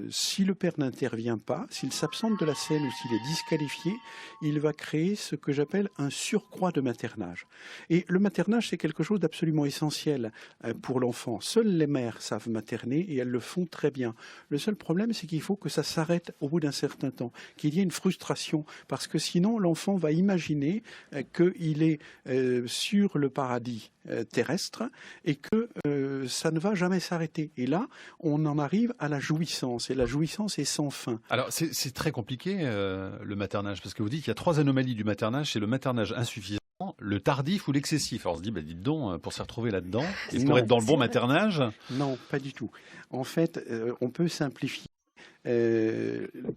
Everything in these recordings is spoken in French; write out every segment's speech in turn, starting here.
Si le père n'intervient pas, s'il s'absente de la scène ou s'il est disqualifié, il va créer ce que j'appelle un surcroît de maternage. Et le maternage, c'est quelque chose d'absolument essentiel pour l'enfant. Seules les mères savent materner et elles le font très bien. Le seul problème, c'est qu'il faut que ça s'arrête au bout d'un certain temps, qu'il y ait une frustration, parce que sinon l'enfant va imaginer qu'il est sur le paradis terrestre et que ça ne va jamais s'arrêter. Et là, on en arrive à la jouissance, et la jouissance est sans fin. Alors, c'est très compliqué, le maternage, parce que vous dites qu'il y a 3 anomalies du maternage. C'est le maternage insuffisant, le tardif ou l'excessif. Alors, on se dit, bah, dites donc, pour se retrouver là-dedans, et pour être dans le bon maternage... Non, pas du tout. En fait, on peut simplifier.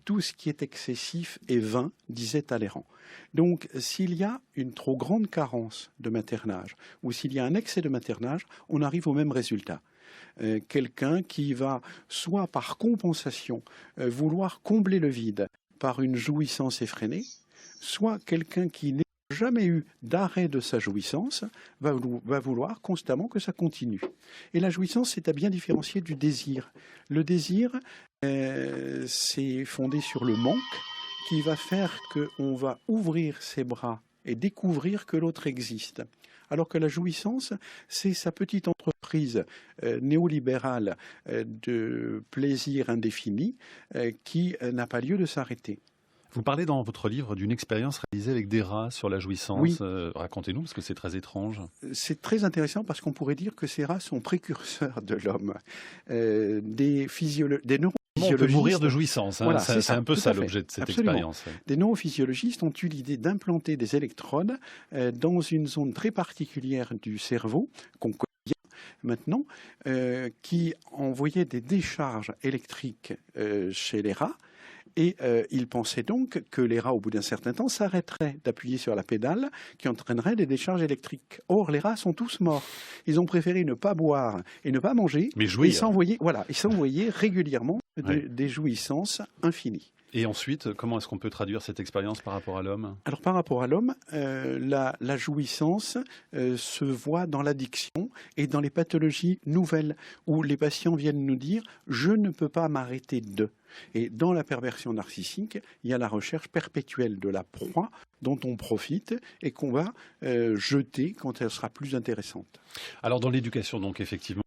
Tout ce qui est excessif est vain, disait Talleyrand. Donc, s'il y a une trop grande carence de maternage, ou s'il y a un excès de maternage, on arrive au même résultat. Quelqu'un qui va, soit par compensation, vouloir combler le vide par une jouissance effrénée, soit quelqu'un qui n'a jamais eu d'arrêt de sa jouissance va vouloir constamment que ça continue. Et la jouissance, c'est à bien différencier du désir. Le désir, c'est fondé sur le manque qui va faire qu'on va ouvrir ses bras et découvrir que l'autre existe. Alors que la jouissance, c'est sa petite entreprise néolibérale de plaisir indéfini qui n'a pas lieu de s'arrêter. Vous parlez dans votre livre d'une expérience réalisée avec des rats sur la jouissance. Oui. Racontez-nous, parce que c'est très étrange. C'est très intéressant parce qu'on pourrait dire que ces rats sont précurseurs de l'homme. Des neurophysiologistes... On peut mourir de jouissance, hein. Voilà, c'est un peu ça l'objet de cette Absolument. expérience. Des neurophysiologistes ont eu l'idée d'implanter des électrodes dans une zone très particulière du cerveau, qu'on connaît bien maintenant, qui envoyait des décharges électriques chez les rats. Et ils pensaient donc que les rats, au bout d'un certain temps, s'arrêteraient d'appuyer sur la pédale qui entraînerait des décharges électriques. Or, les rats sont tous morts. Ils ont préféré ne pas boire et ne pas manger. Mais jouir. Et s'envoyer régulièrement des jouissances infinies. Et ensuite, comment est-ce qu'on peut traduire cette expérience par rapport à l'homme? Alors par rapport à l'homme, la jouissance se voit dans l'addiction et dans les pathologies nouvelles où les patients viennent nous dire « je ne peux pas m'arrêter de ». Et dans la perversion narcissique, il y a la recherche perpétuelle de la proie dont on profite et qu'on va jeter quand elle sera plus intéressante. Alors dans l'éducation, donc effectivement,